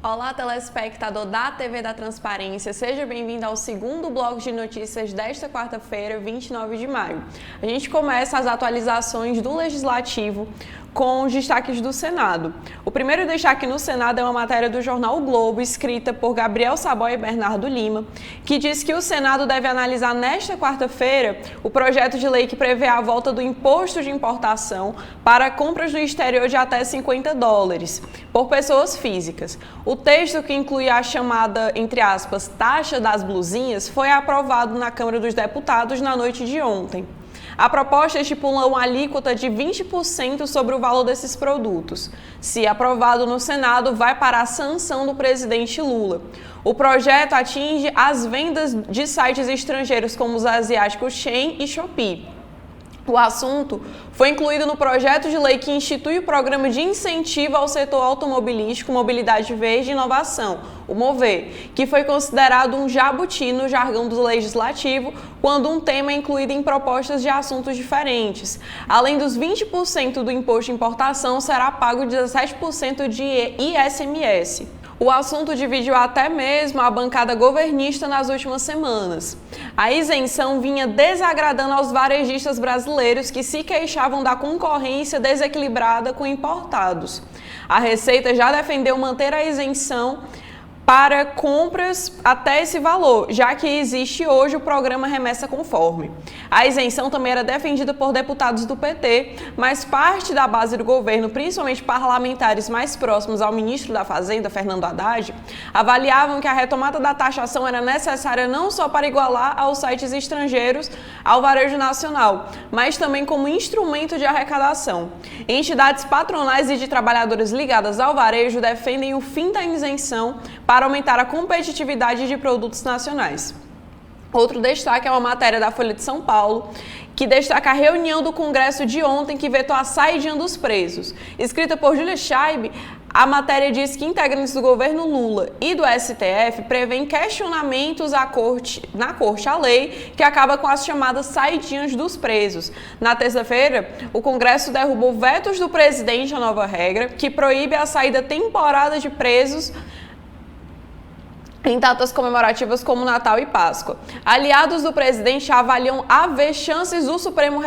Olá, telespectador da TV da Transparência, seja bem-vindo ao segundo bloco de notícias desta quarta-feira, 29 de maio. A gente começa as atualizações do Legislativo com os destaques do Senado. O primeiro destaque no Senado é uma matéria do jornal O Globo, escrita por Gabriel Saboia e Bernardo Lima, que diz que o Senado deve analisar nesta quarta-feira o projeto de lei que prevê a volta do imposto de importação para compras no exterior de até $50 por pessoas físicas. O texto, que inclui a chamada, entre aspas, taxa das blusinhas, foi aprovado na Câmara dos Deputados na noite de ontem. A proposta estipula uma alíquota de 20% sobre o valor desses produtos. Se aprovado no Senado, vai para a sanção do presidente Lula. O projeto atinge as vendas de sites estrangeiros como os asiáticos Shein e Shopee. O assunto foi incluído no projeto de lei que institui o Programa de Incentivo ao Setor Automobilístico, Mobilidade Verde e Inovação, o MOVER, que foi considerado um jabuti no jargão do Legislativo, quando um tema é incluído em propostas de assuntos diferentes. Além dos 20% do imposto de importação, será pago 17% de ICMS. O assunto dividiu até mesmo a bancada governista nas últimas semanas. A isenção vinha desagradando aos varejistas brasileiros que se queixavam da concorrência desequilibrada com importados. A Receita já defendeu manter a isenção para compras até esse valor, já que existe hoje o programa Remessa Conforme. A isenção também era defendida por deputados do PT, mas parte da base do governo, principalmente parlamentares mais próximos ao ministro da Fazenda, Fernando Haddad, avaliavam que a retomada da taxação era necessária não só para igualar aos sites estrangeiros ao varejo nacional, mas também como instrumento de arrecadação. Entidades patronais e de trabalhadores ligadas ao varejo defendem o fim da isenção para aumentar a competitividade de produtos nacionais. Outro destaque é uma matéria da Folha de São Paulo, que destaca a reunião do Congresso de ontem que vetou a saidinha dos presos. Escrita por Júlia Scheib, a matéria diz que integrantes do governo Lula e do STF prevêem questionamentos na corte à lei que acaba com as chamadas saidinhas dos presos. Na terça-feira, o Congresso derrubou vetos do presidente à nova regra, que proíbe a saída temporária de presos em datas comemorativas como Natal e Páscoa. Aliados do presidente avaliam haver chances do Supremo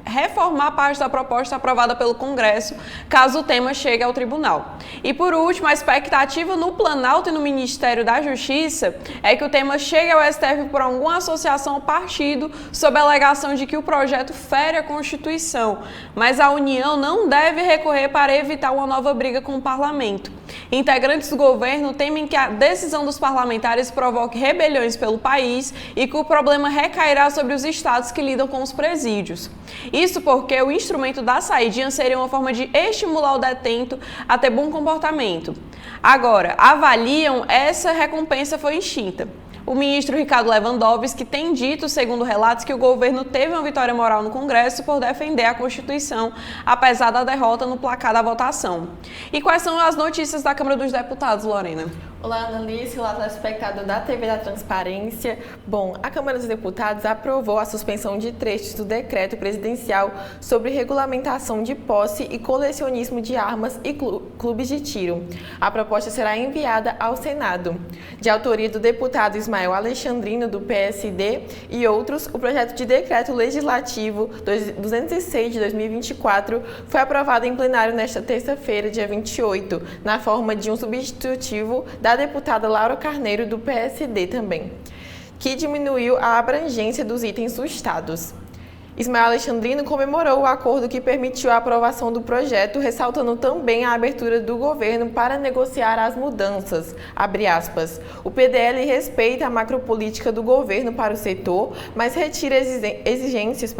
reformar parte da proposta aprovada pelo Congresso, caso o tema chegue ao tribunal. E por último, a expectativa no Planalto e no Ministério da Justiça é que o tema chegue ao STF por alguma associação ou partido, sob a alegação de que o projeto fere a Constituição, mas a União não deve recorrer para evitar uma nova briga com o Parlamento. Integrantes do governo temem que a decisão dos parlamentares provoque rebeliões pelo país e que o problema recairá sobre os estados que lidam com os presídios. Isso porque o instrumento da saidinha seria uma forma de estimular o detento a ter bom comportamento. Agora, avaliam essa recompensa foi extinta. O ministro Ricardo Lewandowski tem dito, segundo relatos, que o governo teve uma vitória moral no Congresso por defender a Constituição, apesar da derrota no placar da votação. E quais são as notícias da Câmara dos Deputados, Lorena? Olá, Annalise, olá, telespectador da TV da Transparência. Bom, a Câmara dos Deputados aprovou a suspensão de trechos do decreto presidencial sobre regulamentação de posse e colecionismo de armas e clubes de tiro. A proposta será enviada ao Senado. De autoria do deputado Ismael Alexandrino, do PSD, e outros, o projeto de decreto legislativo 206 de 2024 foi aprovado em plenário nesta terça-feira, dia 28, na forma de um substitutivo da deputada Laura Carneiro, do PSD também, que diminuiu a abrangência dos itens sustados. Ismael Alexandrino comemorou o acordo que permitiu a aprovação do projeto, ressaltando também a abertura do governo para negociar as mudanças, abre aspas. O PDL respeita a macropolítica do governo para o setor, mas retira exigências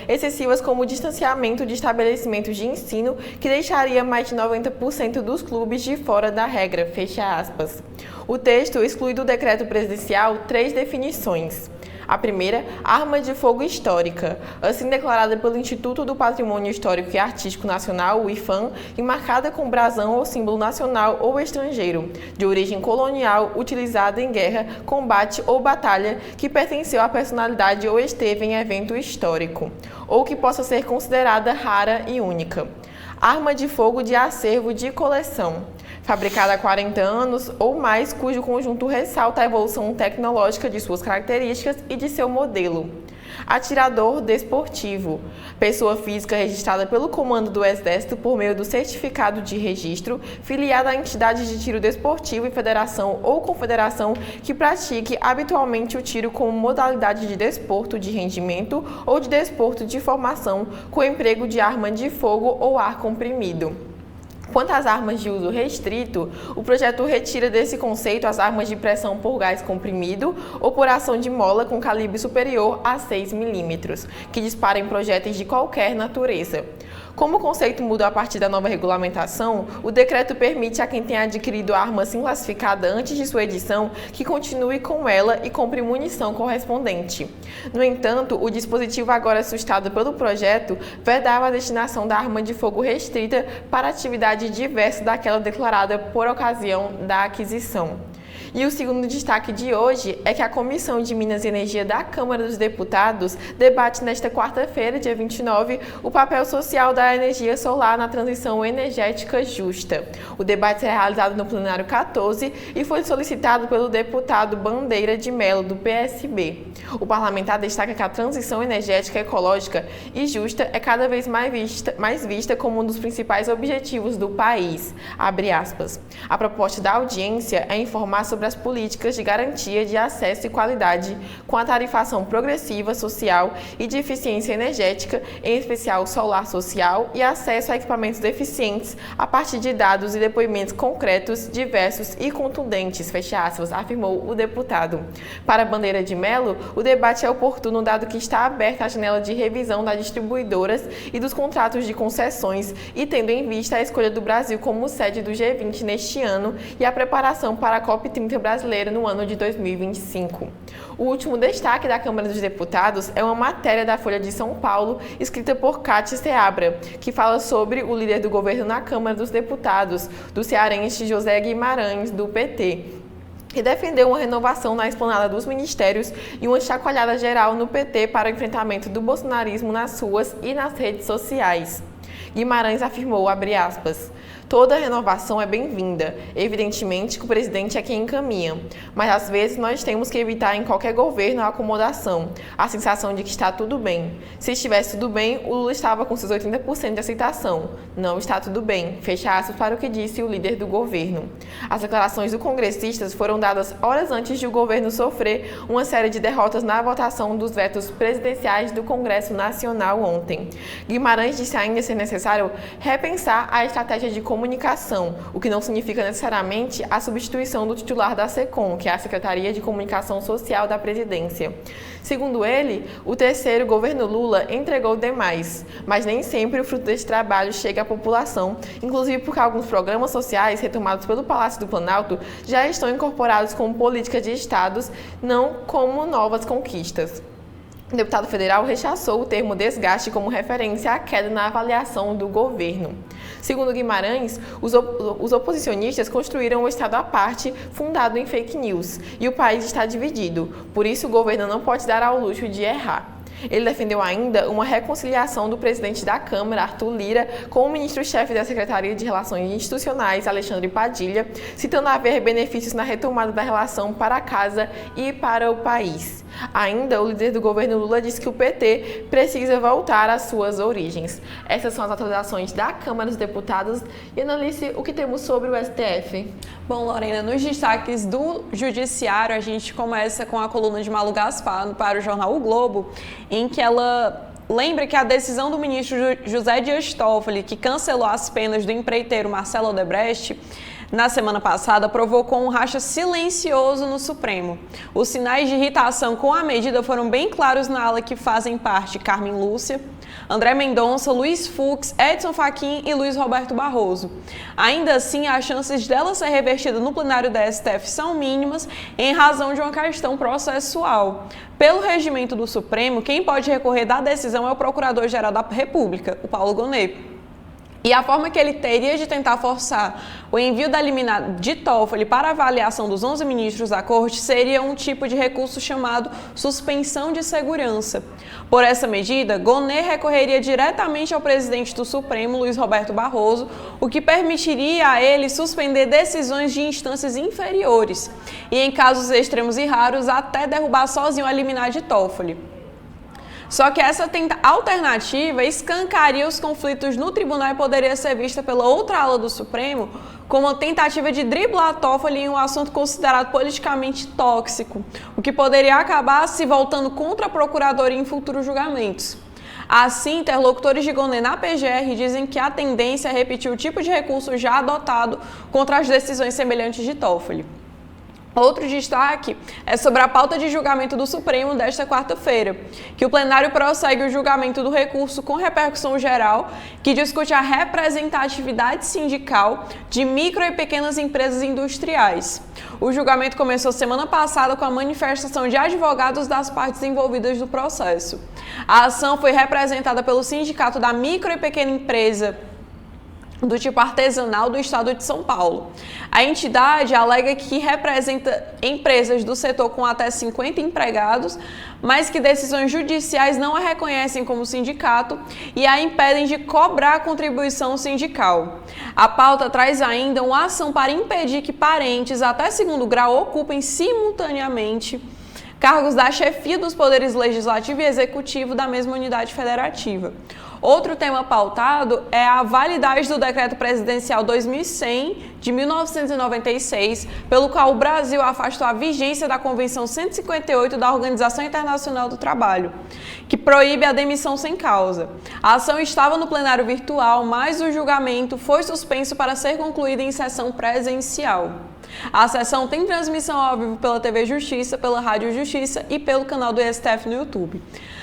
excessivas como o distanciamento de estabelecimentos de ensino, que deixaria mais de 90% dos clubes de fora da regra, fecha aspas. O texto exclui do decreto presidencial 3 definições. A primeira, arma de fogo histórica, assim declarada pelo Instituto do Patrimônio Histórico e Artístico Nacional, o IPHAN, e marcada com brasão ou símbolo nacional ou estrangeiro, de origem colonial, utilizada em guerra, combate ou batalha, que pertenceu à personalidade ou esteve em evento histórico, ou que possa ser considerada rara e única. Arma de fogo de acervo de coleção, fabricada há 40 anos ou mais, cujo conjunto ressalta a evolução tecnológica de suas características e de seu modelo. Atirador desportivo, pessoa física registrada pelo Comando do Exército por meio do certificado de registro, filiada à entidade de tiro desportivo e federação ou confederação que pratique habitualmente o tiro como modalidade de desporto de rendimento ou de desporto de formação com emprego de arma de fogo ou ar comprimido. Quanto às armas de uso restrito, o projeto retira desse conceito as armas de pressão por gás comprimido ou por ação de mola com calibre superior a 6 milímetros, que disparem projéteis de qualquer natureza. Como o conceito muda a partir da nova regulamentação, o decreto permite a quem tenha adquirido a arma assim classificada antes de sua edição que continue com ela e compre munição correspondente. No entanto, o dispositivo agora sustentado pelo projeto vedava a destinação da arma de fogo restrita para atividade diversa daquela declarada por ocasião da aquisição. E o segundo destaque de hoje é que a Comissão de Minas e Energia da Câmara dos Deputados debate nesta quarta-feira, dia 29, o papel social da energia solar na transição energética justa. O debate será realizado no plenário 14 e foi solicitado pelo deputado Bandeira de Melo, do PSB. O parlamentar destaca que a transição energética ecológica e justa é cada vez mais vista como um dos principais objetivos do país. Abre aspas. A proposta da audiência é informar sobre as políticas de garantia de acesso e qualidade, com a tarifação progressiva social e de eficiência energética, em especial solar social, e acesso a equipamentos eficientes a partir de dados e depoimentos concretos, diversos e contundentes, fecha aspas, afirmou o deputado. Para Bandeira de Melo, o debate é oportuno dado que está aberta a janela de revisão das distribuidoras e dos contratos de concessões e tendo em vista a escolha do Brasil como sede do G20 neste ano e a preparação para a COP30 brasileira no ano de 2025. O último destaque da Câmara dos Deputados é uma matéria da Folha de São Paulo, escrita por Cátia Seabra, que fala sobre o líder do governo na Câmara dos Deputados, do cearense José Guimarães, do PT, que defendeu uma renovação na esplanada dos ministérios e uma chacoalhada geral no PT para o enfrentamento do bolsonarismo nas ruas e nas redes sociais. Guimarães afirmou, abre aspas, toda renovação é bem-vinda. Evidentemente que o presidente é quem encaminha, mas às vezes nós temos que evitar em qualquer governo a acomodação, a sensação de que está tudo bem. Se estivesse tudo bem, o Lula estava com seus 80% de aceitação. Não está tudo bem, fecha aspas para o que disse o líder do governo. As declarações do congressistas foram dadas horas antes de o governo sofrer uma série de derrotas na votação dos vetos presidenciais do Congresso Nacional ontem. Guimarães disse ainda ser necessário repensar a estratégia de comunicação, o que não significa necessariamente a substituição do titular da SECOM, que é a Secretaria de Comunicação Social da Presidência. Segundo ele, o terceiro governo Lula entregou demais, mas nem sempre o fruto desse trabalho chega à população, inclusive porque alguns programas sociais retomados pelo Palácio do Planalto já estão incorporados como política de estados, não como novas conquistas. O deputado federal rechaçou o termo desgaste como referência à queda na avaliação do governo. Segundo Guimarães, os oposicionistas construíram um estado à parte fundado em fake news e o país está dividido, por isso o governo não pode dar ao luxo de errar. Ele defendeu ainda uma reconciliação do presidente da Câmara, Arthur Lira, com o ministro-chefe da Secretaria de Relações Institucionais, Alexandre Padilha, citando haver benefícios na retomada da relação para a casa e para o país. Ainda, o líder do governo Lula disse que o PT precisa voltar às suas origens. Essas são as atualizações da Câmara dos Deputados. E, Analice, o que temos sobre o STF? Bom, Lorena, nos destaques do Judiciário, a gente começa com a coluna de Malu Gaspar para o jornal O Globo, em que ela lembra que a decisão do ministro José Dias Toffoli, que cancelou as penas do empreiteiro Marcelo Odebrecht, na semana passada, provocou um racha silencioso no Supremo. Os sinais de irritação com a medida foram bem claros na ala que fazem parte Carmen Lúcia, André Mendonça, Luiz Fux, Edson Fachin e Luiz Roberto Barroso. Ainda assim, as chances dela ser revertida no plenário da STF são mínimas em razão de uma questão processual. Pelo regimento do Supremo, quem pode recorrer da decisão é o Procurador-Geral da República, o Paulo Gonet. E a forma que ele teria de tentar forçar o envio da liminar de Toffoli para avaliação dos 11 ministros da Corte seria um tipo de recurso chamado suspensão de segurança. Por essa medida, Gonê recorreria diretamente ao presidente do Supremo, Luiz Roberto Barroso, o que permitiria a ele suspender decisões de instâncias inferiores e, em casos extremos e raros, até derrubar sozinho a liminar de Toffoli. Só que essa alternativa escancaria os conflitos no tribunal e poderia ser vista pela outra ala do Supremo como uma tentativa de driblar Toffoli em um assunto considerado politicamente tóxico, o que poderia acabar se voltando contra a Procuradoria em futuros julgamentos. Assim, interlocutores de Gonê na PGR dizem que a tendência é repetir o tipo de recurso já adotado contra as decisões semelhantes de Toffoli. Outro destaque é sobre a pauta de julgamento do Supremo desta quarta-feira, que o plenário prossegue o julgamento do recurso com repercussão geral, que discute a representatividade sindical de micro e pequenas empresas industriais. O julgamento começou semana passada com a manifestação de advogados das partes envolvidas no processo. A ação foi representada pelo Sindicato da Micro e Pequena Empresa do tipo artesanal do estado de São Paulo. A entidade alega que representa empresas do setor com até 50 empregados, mas que decisões judiciais não a reconhecem como sindicato e a impedem de cobrar a contribuição sindical. A pauta traz ainda uma ação para impedir que parentes até segundo grau ocupem simultaneamente cargos da chefia dos poderes legislativo e executivo da mesma unidade federativa. Outro tema pautado é a validade do Decreto Presidencial 2100 de 1996, pelo qual o Brasil afastou a vigência da Convenção 158 da Organização Internacional do Trabalho, que proíbe a demissão sem causa. A ação estava no plenário virtual, mas o julgamento foi suspenso para ser concluído em sessão presencial. A sessão tem transmissão ao vivo pela TV Justiça, pela Rádio Justiça e pelo canal do STF no YouTube.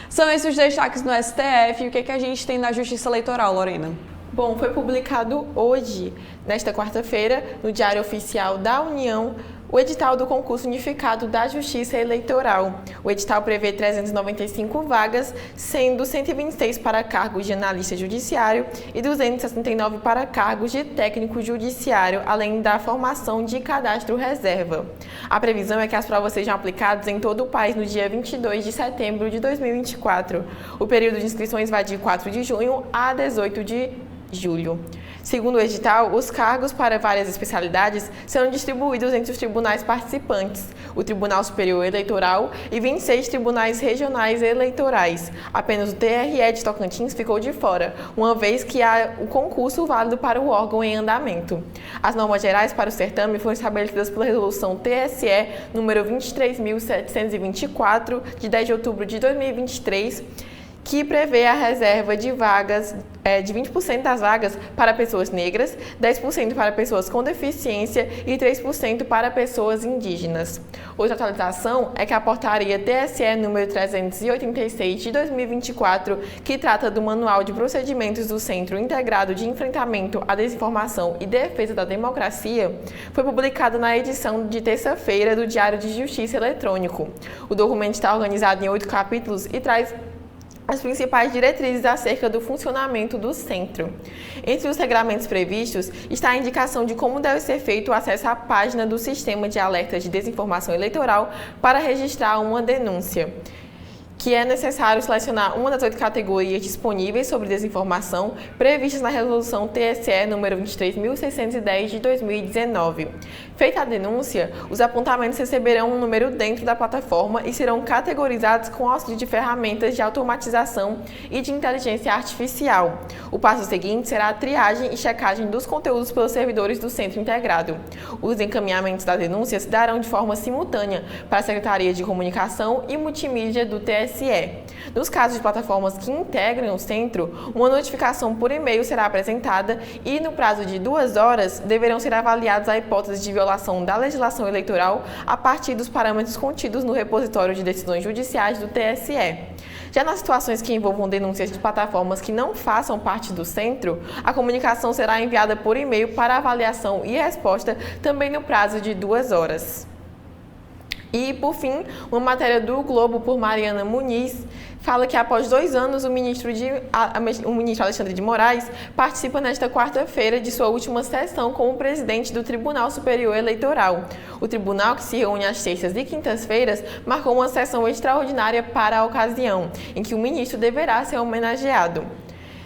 São esses os destaques no STF. E o que a gente tem na Justiça Eleitoral, Lorena? Bom, foi publicado hoje, nesta quarta-feira, no Diário Oficial da União, o edital do concurso unificado da Justiça Eleitoral. O edital prevê 395 vagas, sendo 126 para cargos de analista judiciário e 269 para cargos de técnico judiciário, além da formação de cadastro reserva. A previsão é que as provas sejam aplicadas em todo o país no dia 22 de setembro de 2024. O período de inscrições vai de 4 de junho a 18 de julho. Segundo o edital, os cargos para várias especialidades serão distribuídos entre os tribunais participantes, o Tribunal Superior Eleitoral e 26 tribunais regionais eleitorais. Apenas o TRE de Tocantins ficou de fora, uma vez que há o concurso válido para o órgão em andamento. As normas gerais para o certame foram estabelecidas pela Resolução TSE número 23.724, de 10 de outubro de 2023, que prevê a reserva de vagas de 20% das vagas para pessoas negras, 10% para pessoas com deficiência e 3% para pessoas indígenas. Outra atualização é que a portaria TSE número 386 de 2024, que trata do Manual de Procedimentos do Centro Integrado de Enfrentamento à Desinformação e Defesa da Democracia, foi publicada na edição de terça-feira do Diário de Justiça Eletrônico. O documento está organizado em 8 capítulos e traz as principais diretrizes acerca do funcionamento do centro. Entre os regramentos previstos está a indicação de como deve ser feito o acesso à página do Sistema de Alerta de Desinformação Eleitoral para registrar uma denúncia, que é necessário selecionar uma das 8 categorias disponíveis sobre desinformação previstas na Resolução TSE número 23.610 de 2019. Feita a denúncia, os apontamentos receberão um número dentro da plataforma e serão categorizados com auxílio de ferramentas de automatização e de inteligência artificial. O passo seguinte será a triagem e checagem dos conteúdos pelos servidores do Centro Integrado. Os encaminhamentos das denúncias se darão de forma simultânea para a Secretaria de Comunicação e Multimídia do TSE. Nos casos de plataformas que integram o centro, uma notificação por e-mail será apresentada e, no prazo de 2 horas, deverão ser avaliadas a hipótese de violação da legislação eleitoral a partir dos parâmetros contidos no repositório de decisões judiciais do TSE. Já nas situações que envolvam denúncias de plataformas que não façam parte do centro, a comunicação será enviada por e-mail para avaliação e resposta também no prazo de 2 horas. E, por fim, uma matéria do Globo por Mariana Muniz fala que após 2 anos o ministro Alexandre de Moraes participa nesta quarta-feira de sua última sessão como presidente do Tribunal Superior Eleitoral. O tribunal, que se reúne às terças e quintas-feiras, marcou uma sessão extraordinária para a ocasião, em que o ministro deverá ser homenageado.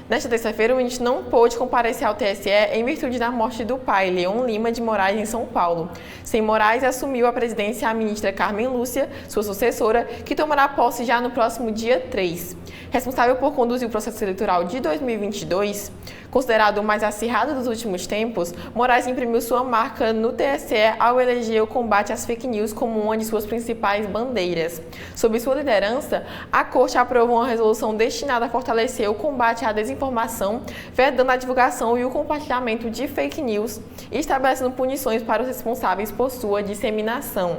Nesta terça-feira, o ministro não pôde comparecer ao TSE em virtude da morte do pai, Leon Lima de Moraes, em São Paulo. Sem Moraes, assumiu a presidência a ministra Carmen Lúcia, sua sucessora, que tomará posse já no próximo dia 3. Responsável por conduzir o processo eleitoral de 2022, considerado o mais acirrado dos últimos tempos, Moraes imprimiu sua marca no TSE ao eleger o combate às fake news como uma de suas principais bandeiras. Sob sua liderança, a Corte aprovou uma resolução destinada a fortalecer o combate à desinformação, vedando a divulgação e o compartilhamento de fake news e estabelecendo punições para os responsáveis por sua disseminação.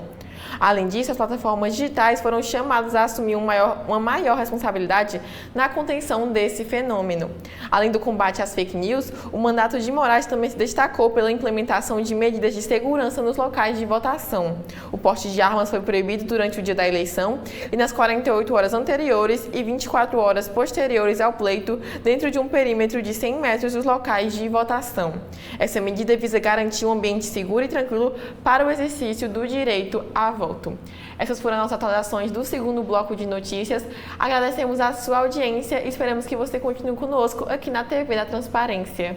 Além disso, as plataformas digitais foram chamadas a assumir uma maior responsabilidade na contenção desse fenômeno. Além do combate às fake news, o mandato de Moraes também se destacou pela implementação de medidas de segurança nos locais de votação. O porte de armas foi proibido durante o dia da eleição e nas 48 horas anteriores e 24 horas posteriores ao pleito, dentro de um perímetro de 100 metros dos locais de votação. Essa medida visa garantir um ambiente seguro e tranquilo para o exercício do direito à voto. Essas foram as atualizações do segundo bloco de notícias. Agradecemos a sua audiência e esperamos que você continue conosco aqui na TV da Transparência.